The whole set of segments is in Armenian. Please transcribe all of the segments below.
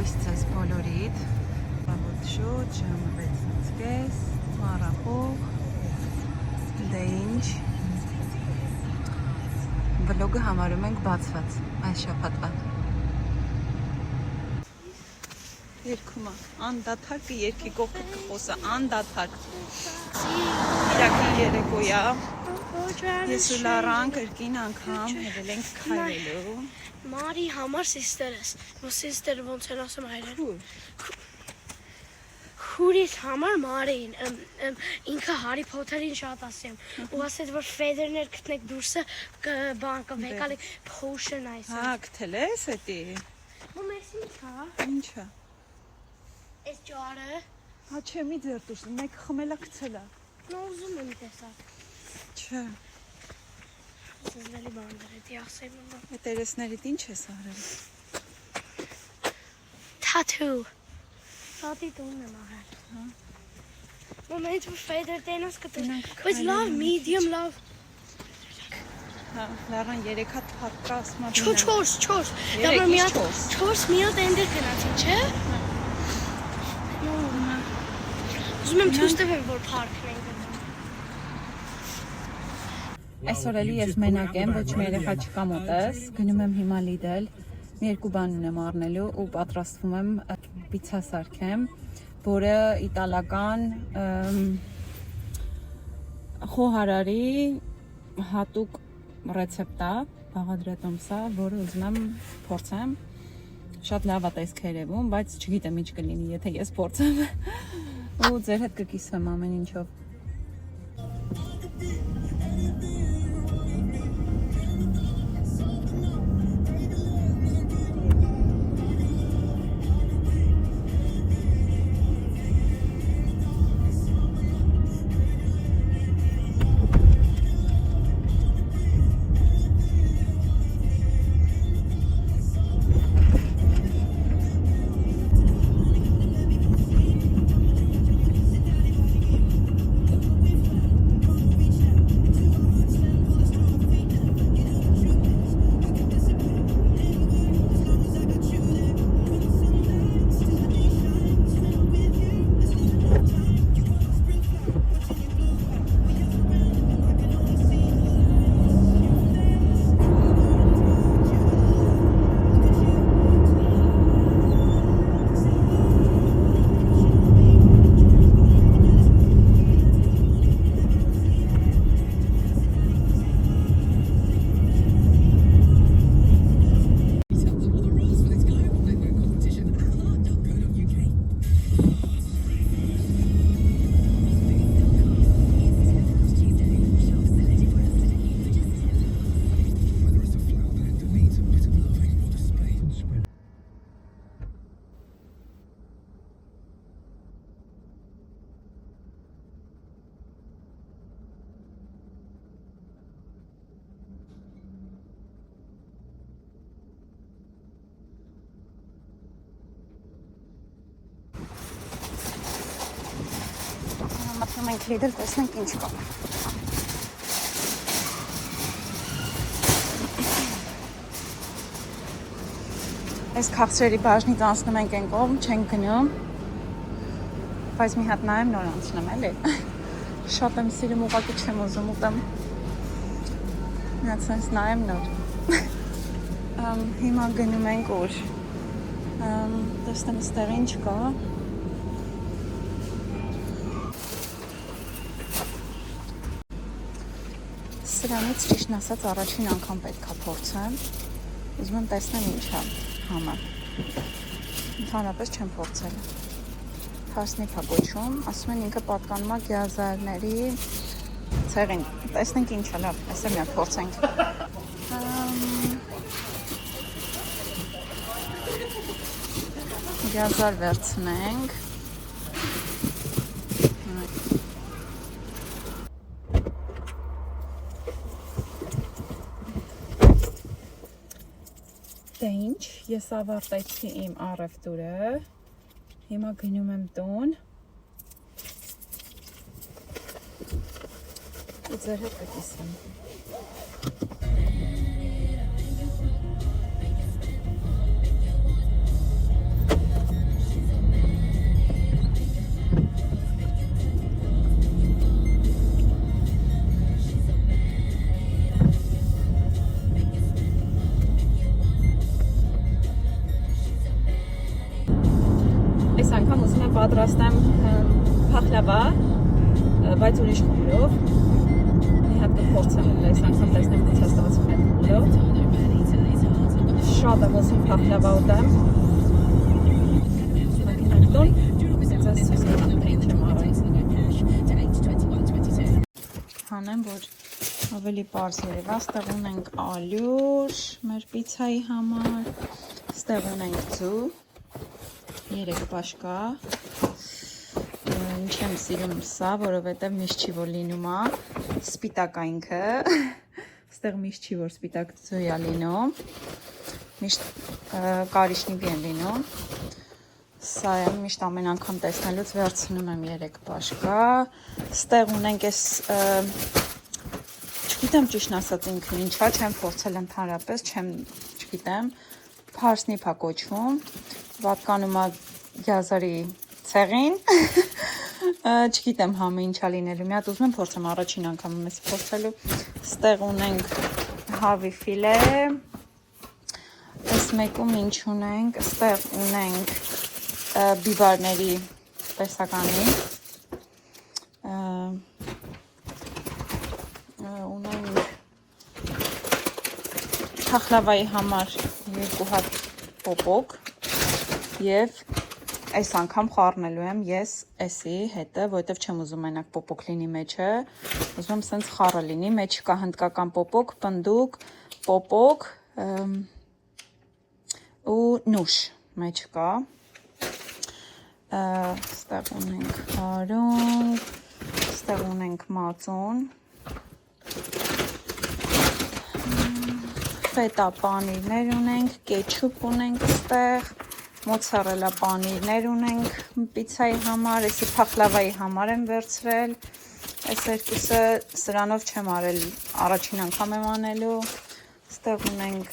Ցույց ցես բոլորիդ։ Բավոտ շուտ, ժամը 6:30, մարախող, դե ինչ։ Վլոգը համարում ենք բացված այս շաբաթվա։ Երկում է, անդադար երկի կողքը կխոսը, անդադար։ Իրակի երեկոյա, ես ու Լարան կրկին անգամ հելել ենք քայլելու։ Մարի համար սիստերս, ո սիստերը ոնց են ասում հայերեն։ Քուրիս համար Մարին, ինքը Հարի Փոթերին շատ ասեմ, ու ասեց որ ֆեդերներ գտնեք դուրսը բան կվեկալի potion այս։ Հա, գտել ես էդի։ Մամ էս ինչա։ Ինչա։ Էս ջարը։ Հա չէ, մի ձեր դուրս, մեկ խմելա գցելա։ Նա ուզում եմ տեսակ։ Չէ։ Սզվելի բաներ էդի ասեմ մամա։ Այդ երեսներիդ ինչ ես արել։ Tattoo։ Շատի տունն եմ արել։ Հա։ Մամա ինձ որ ֆեդեր տենաս կտես։ Բայց լավ, medium լավ։ Հա, Լարան 3 հատ պատրաստ մա։ 4։ Դա մի հատ 4 մի հատ էնդեր գնացի, չէ՞։ Ուզում եմ ցույց տվել որ փարքն ենք գնում։ Այսօր էլի ես մենակ եմ, ոչ մի երեխա չկա մոտս, գնում եմ հիմա Lidl, մի երկու բան ունեմ առնելու ու պատրաստվում եմ պիցա սարքեմ, որը իտալական խոհարարի հատուկ ռեցեպտ է, բաղադրատոմսա, որը ուզում եմ փորձեմ, շատ լավ է տեսք երևում, բայց չգիտեմ ինչ կլինի, եթե ես փորձեմ, ու ձեր հետ կկիսվեմ ամեն ինչով։ Մտնում ենք Lidl, տեսնենք ինչ կա։ Այս քաղցրերի բաժնից անցնում ենք այն կողմ, չենք գնում, բայց մի հատ նայեմ նոր անցնեմ էլի։ Շատ եմ սիրում, ուղղակի չեմ ուզում ուտեմ։ Մի հատ սենց նայեմ նոր։ Հիմա գնում ենք ուր։ Տեսնեմ ստեղ ինչ կա։ Սրանից ճիշտն ասած առաջին անգամ պետք է փորձեմ։ Ուզում եմ տեսնեմ ինչ է համը։ Ընդհանրապես չեմ փորձել։ Փասնիկ է կոչում, ասում են ինքը պատկանում է գյազարների ցեղին։ Տեսնենք ինչ է, լավ, այսօր մի հատ փորձենք։ Գյազար վերցնենք։ Դե ինչ, ես ավարտեցի իմ առևտուրը, հիմա գնում եմ տուն, ու ձեր հետ կկիսվեմ։ ուզում եմ պատրաստեմ փախլավա, բայց ուրիշ խմբով։ Մի հատ կփորձեմ այս անգամ տեսնեմ ոնց է ստացվում այդ խմբով։ Շատ եմ ուզում փախլավա ուտեմ։ Մակինակտուն, ձեզ ցույց կտամ թե ինչ եմ արել։ Հանեմ, որ ավելի պարզ երևա, ստեղ ունենք ալյուր մեր պիցայի համար, ստեղ ունենք ձու, 3 բաշկա, ինչ եմ սիրում սա, որովհետև միշտ չի որ լինում է, սպիտակ այնքը, ստեղ միշտ չի որ սպիտակ ձու է լինում, միշտ կարիշնիվի են լինում, սա եմ միշտ ամեն անգամ տեսնելուց վերցնում եմ 3 բաշկա, ստեղ ունենք այս չգիտեմ ճիշտ ասած ինքը ինչա, չեմ փորձել ընդհանրապես, չգիտեմ, փարսնիփ է կոչվում, պատկանում է գազարի ցեղին, չգիտեմ համը ինչա լինելու, մի հատ ուզում եմ փորձեմ առաջին անգամ եմ ես փորձելու, ստեղ ունենք հավի ֆիլե, այս մեկում ինչ ունենք, ստեղ ունենք բիբարների տեսականի, ունենք փախլավայի համար 2 հատ պոպոկ և այս անգամ խառնելու եմ ես էսի հետը, որովհետև չեմ ուզում մենակ պոպոկ լինի մեջը, ուզում եմ սենց խառը լինի, մեջ կա հնդկական պոպոկ, պնդուկ, պոպոկ ու նուշ մեջ կա, ստեղ ունենք հարունգ, ստեղ ունենք մածուն, ֆետա պանիրներ ունենք, կեչուպ ունենք ստեղ, մոցարելա պանիրներ ունենք պիցայի համար, էսի փախլավայի համար եմ վերցրել, այս երկուսը սրանով չեմ արել, առաջին անգամ եմ անելու, ստեղ ունենք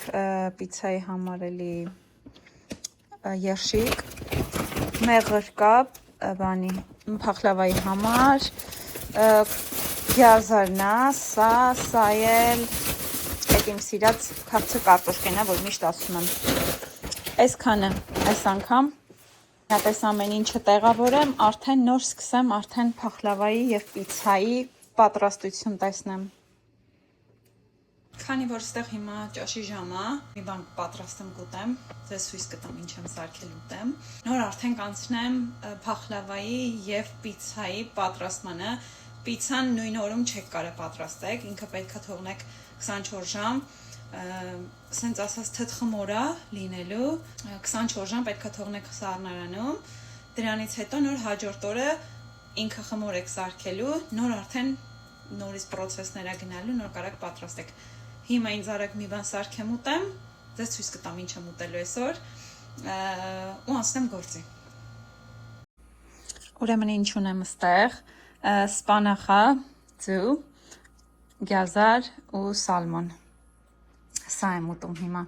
պիցայի համար էլի երշիկ, մեղր կա փախլավայի համար, գյազարնա, սա էլ այդ իմ սիրած քաղցր կարտոշկենա, որ միշտ ասում եմ։ Այսքանը այս անգամ այս ամեն ինչը տեղավորեմ, արդեն նոր սկսեմ արդեն փախլավայի և պիցայի պատրաստություն տեսնեմ։ Քանի որ ստեղ հիմա ճաշի ժամ է, մի բան պատրաստեմ կուտեմ, ձեզ ցույց կտամ ինչ եմ սարքել ուտեմ։ Նոր արդեն կանցնեմ փախլավայի և պիցայի պատրաստմանը։ Պիցան նույն օրում չեք կարող պատրաստեք, ինքը պետք է թողնեք 24 ժամ, սենց ասած թթխմորա լինելու, 24 ժամ պետք է թողնեք սառնարանում, դրանից հետո նոր հաջորդ օրը ինքը խմոր եք սարքելու, նոր արդեն նորից պրոցեսներ է գնալու, նոր կարաք պատրաստեք։ Հիմա ինձ արեք մի բան սարքեմ ուտեմ, ձեզ ցույց կտամ ինչ եմ ուտելու այսօր, ու անցնեմ գործի։ Ուրեմն ինչ ունեմ ստեղ, սպանախա, ձու, գազար ու սալմոն, սա եմ ուտում հիմա։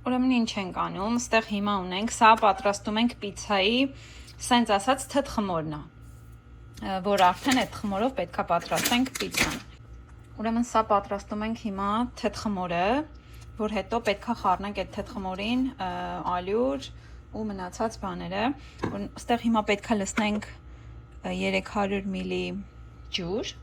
Ուրեմն ինչ ենք անում, ստեղ հիմա ունենք, սա պատրաստում ենք պիցայի, սենց ասած թթխմորն է, որ արդեն այդ խմորով պետք է պատրաստենք պիցան։ Ուրեմն սա պատրաստում ենք հիմա թթխմորը, որ հետո պետք է խառնենք այդ թթխմորին ալյուր ու մնացած բաները, ստեղ հիմա պետք է լցնենք 300 մլի ջուր,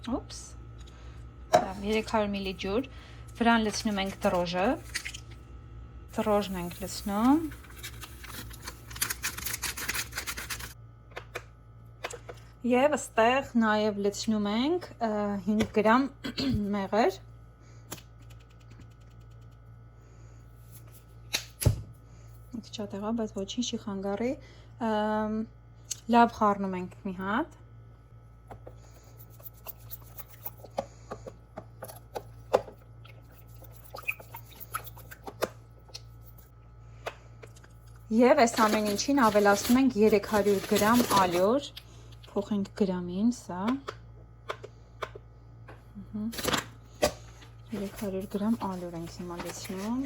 Ուպս, 300 մլի ջուր, վրան լցնում ենք տրոժը, տրոժն ենք լցնում, և ստեղ նաև լցնում ենք 5 գրամ մեղր, շատ եղա, բայց ոչինչ չի խանգարի, լավ խառնում ենք մի հատ, և այս ամեն ինչին ավելացնում ենք 300 գրամ ալյուր, փոխենք գրամին, սա, 300 գրամ ալյուր ենք հիմա լցնում,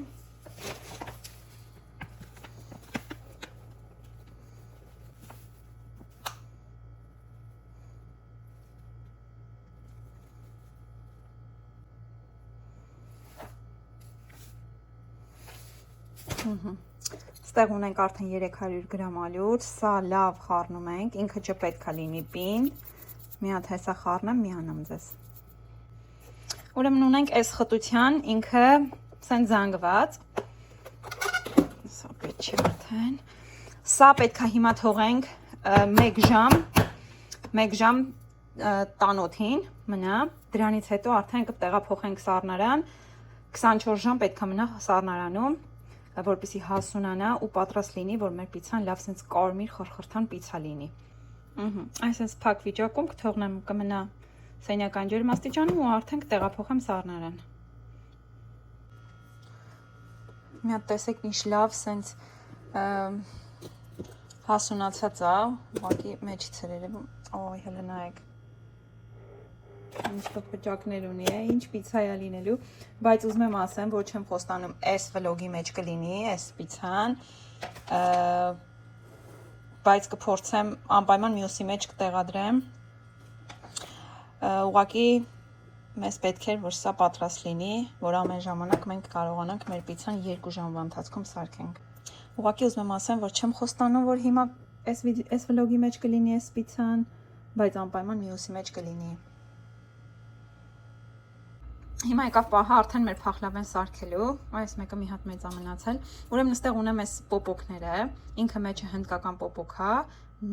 Ստեղ ունենք արդեն 300 գրամ ալյուր, սա լավ խառնում ենք, ինքը չպետք է լինի պինդ, մի հատ հեսա խառնեմ, միանամ ձեզ։ Ուրեմն ունենք այս խտության, ինքը սեն զանգված, սա պետք չի արդեն, սա պետք է հիմա թողենք 1 ժամ տանոթին մնա, դրանից հետո արդեն կտեղափոխենք սառնարան, 24 ժամ պետք է մնա սառնարանում, որպեսզի հասունանա ու պատրաստ լինի, որ մեր պիցան լավ սենց կարմիր խրխրթան պիցա լինի։ Այսպես փակ վիճակում կթողնեմ կմնա սենյակական ջերմաստիճանում ու արդեն կտեղափոխեմ սառնարան։ Մի հատ տեսեք ինչ լավ սենց հասունացած է, ուղղակի մեջից էր երևում, օй հələ նայեք։ Ինչ պճակներ ունի է, ինչ պիցա է լինելու, բայց ուզում եմ ասեմ, որ չեմ խոստանում այս վլոգի մեջ կլինի, այս պիցան, բայց կփորձեմ անպայման մյուսի մեջ կտեղադրեմ, ուղղակի մեզ պետք էր, որ սա պատրաստ լինի, որ ամեն ժամանակ մենք կարողանանք մեր պիցան 2 ժամվա ընթացքում սարքենք։ Ուղղակի ուզում եմ ասեմ, որ չեմ խոստանում, որ հիմա այս վլոգի մեջ կլինի այս պիցան, բայց անպայման մյուսի մեջ կլինի։ Հիմա եկավ պահը արդեն մեր փախլավեն սարքելու, այս մեկը մի հատ մեծ ամնացել, ուրեմն ստեղ ունեմ այս պոպոկները, ինքը մեջը հնդկական պոպոկ է,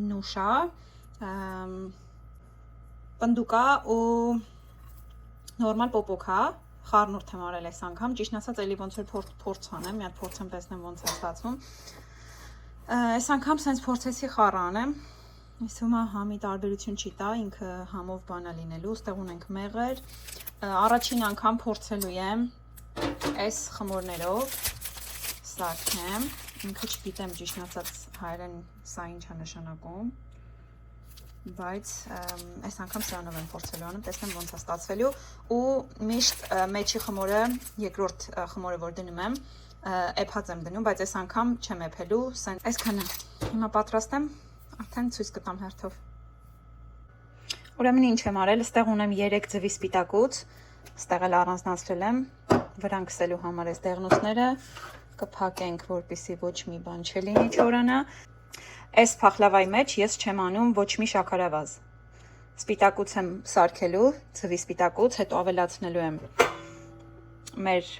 նուշա, պնդուկա ու նորմալ պոպոկ է, խառնուրդ եմ արել այս անգամ, ճիշտն ասած էլի ոնց որ փորձ անեմ, մի հատ փորձեմ տեսնեմ ոնց է ստացվում, այս անգամ սենց փորձեցի խառը անեմ, Ես հիմա համի տարբերություն չի տա, ինքը համով բան է լինելու, ստեղ ունենք մեղր, առաջին անգամ փորձելու եմ այս խմորներով սարքեմ, ինքը չգիտեմ ճիշտ ասած հայերեն սա ինչ է նշանակում, բայց այս անգամ սրանով եմ փորձելու անում, տեսնեմ ոնց է ստացվելու ու միշտ մեջի խմորը, երկրորդ խմորը որ դնում եմ, էփած եմ դնում, բայց այս անգամ չեմ էփելու, այսքանը, հիմա պատրաստ եմ, արդեն ցույց կտամ հերթով։ Ուրեմն ինչ եմ արել, ստեղ ունեմ 3 ձվի սպիտակուց, ստեղ էլ առանձնացրել եմ, վրան քսելու համար այս դեղնուցները, կփակենք, որպեսզի ոչ մի բան չլինի չորանա։ Այս փախլավայի մեջ ես չեմ անում ոչ մի շաքարավազ։ Սպիտակուց եմ սարքելու, ձվի սպիտակուց, հետո ավելացնելու եմ մեր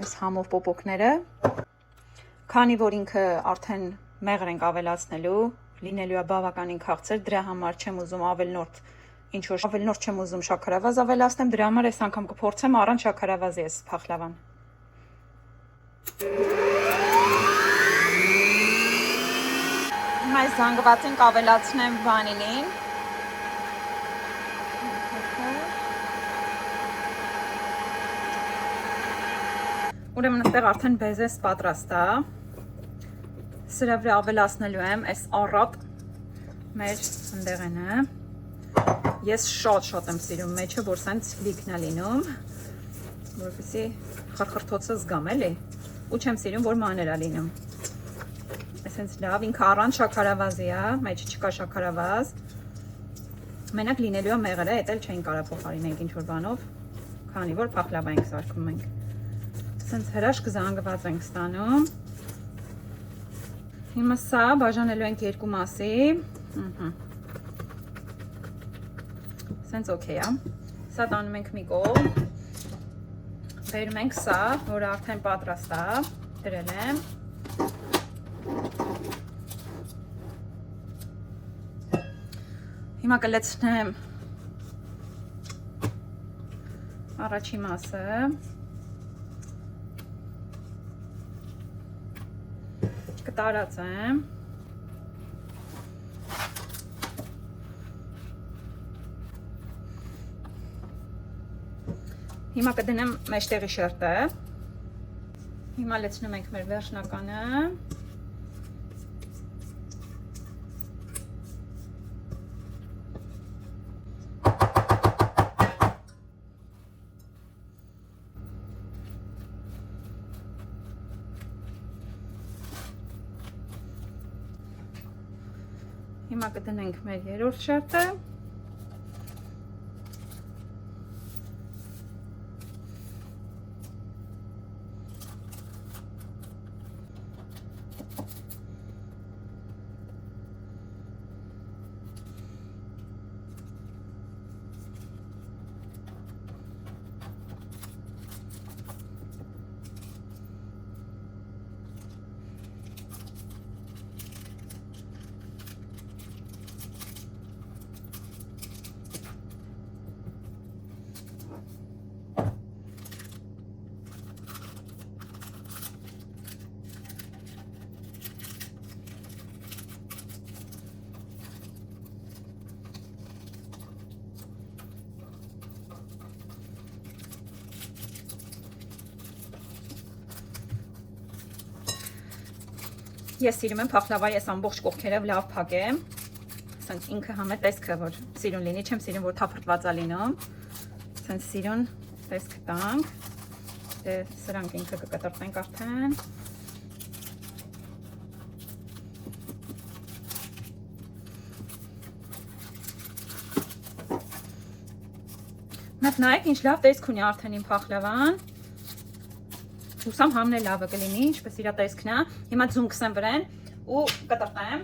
այս համով պոպոկները։ Քանի որ ինքը արդեն մեղր ենք ավելացնելու, լինելու է բավականին քաղցր, դրա համար չեմ ուզում ավելնորդ չեմ ուզում շաքարավազ ավելացնեմ, դրա համար այս անգամ կփորձեմ առանց շաքարավազի այս փախլավան։ Հիմա այս զանգվածին կավելացնեմ վանիլին։ Ուրեմն այստեղ արդեն բեզես պատրաստ է։ Սրա վրա ավելացնելու եմ այս առատ մեր ընդեղենը։ Ես շատ եմ սիրում մեջը, որ սենց լիքն է լինում, որպեսզի խրխրթոցը զգամ էլի, ու չեմ սիրում, որ մանր է լինում։ Այսենց լավ, ինքը առանց շաքարավազի է, մեջը չկա շաքարավազ։ Մենակ լինելու է մեղրը, էդ էլ չեն կարող փոխարինենք ինչ-որ բանով, քանի որ փախլավա ենք սարքում ենք։ Սենց հրաշք զանգված ենք ստանում։ Հիմա սա բաժանելու ենք երկու մասի, սենց օքեյ է, սա տանում ենք մի կողմ, բերում ենք սա, որը արդեն պատրաստ է, դրել եմ, հիմա կլցնեմ առաջի մասը, կտարածեմ, հիմա կդնեմ մեջտեղի շերտը, հիմա լցնում ենք մեր վերջնականը, հիմա կդնենք մեր երրորդ շերտը, Ես սիրում եմ փախլավայի այս ամբողջ կողքերը լավ փակեմ։ Սենց ինքը համե տեսքը որ սիրուն լինի, չեմ սիրում որ թափրտված է լինում։ Սենց սիրուն տեսքը տանք։ Դե սրանք ինքը կկտրտնենք արդեն։ Մեկ նայեք ինչ լավ տեսք ունի արդեն իմ փախլավան։ Հուսամ համն է լավը կլինի, ինչպես իր տեսքն է։ Հիմա ձում կսեմ վրան ու կտրտնեմ։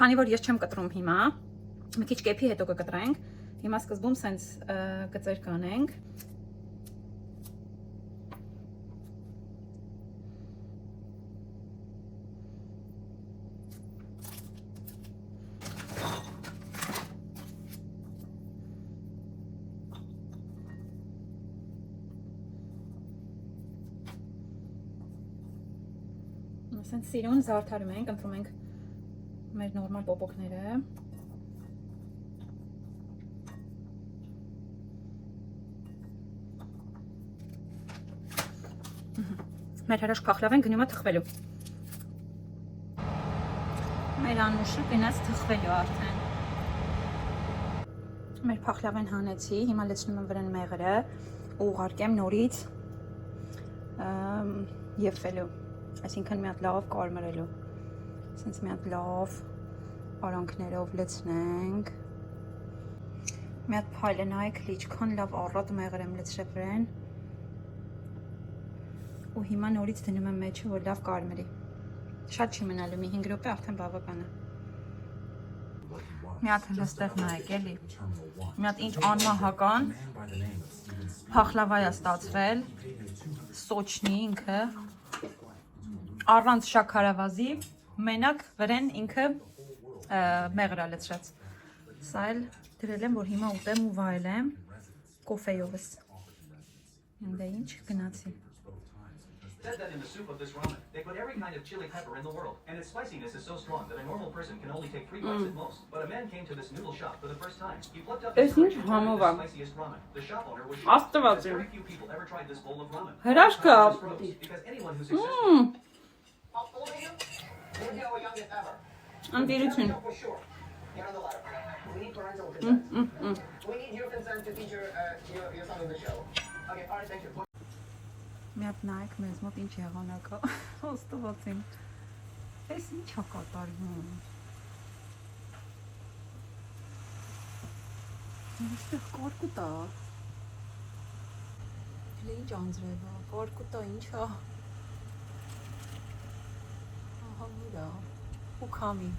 Քանի որ ես չեմ կտրում հիմա, մի քիչ կեփի հետո կկտրենք։ Հիմա սկզբում սենց գծեր կանենք։ Սենց սիրուն զարդարում ենք, ընտրում ենք մեր նորմալ պոպոկները։ Մեր հրաշք փախլավեն գնում է թխվելու։ Մեր անուշը գնաց թխվելու արդեն։ Մեր փախլավեն հանեցի, հիմա լցնում եմ վրան մեղրը ու ուղարկեմ նորից եփվելու։ Այսինքն մի հատ լավ կարմրելու։ Սենց մի հատ լավ արանքներով լցնենք։ Մի հատ փայլը նայեք, ինչքան լավ առատ մեղր եմ լցրել վրան։ Ու հիմա նորից դնում եմ մեջը, որ լավ կարմրի։ Շատ չի մնալու, մի 5 րոպե արդեն բավական է։ Մի հատ հստեղ նայեք էլի։ Մի հատ ինչ անմահական փախլավա է ստացվել։ Սոչնի ինքը։ Առանց շաքարավազի մենակ վրան ինքը մեղր է լցրած։ Սա էլ դրել եմ, որ հիմա ուտեմ ու վայելեմ կոֆեյովս։ Դե ինչ գնացի։ Said that in the soup of this ramen. They put every kind of chili pepper in the world, and its spiciness is so strong that a normal person can only take 3 bites at most. But a man came to this noodle shop for the first time. He plucked up his courage and ordered the spiciest ramen. The shop owner was shocked because very few people ever tried this bowl of ramen. Because anyone who successfully How old are you? You're the youngest ever. I'm Dietrich. For sure. Get on the ladder. We need parental consent. We need your consent to teach your son on the show. Okay, alright, thank you. Մի հատ նայեք մեզ մոտ ինչ եղանակ է։ Ոստովացին։ Էս ինչ է կատարվում։ Այստեղ կարկուտ է։ Հələ ինչ անձրև է, կարկուտ է, ինչ է։ Ահա ուրա։ Ու քամի։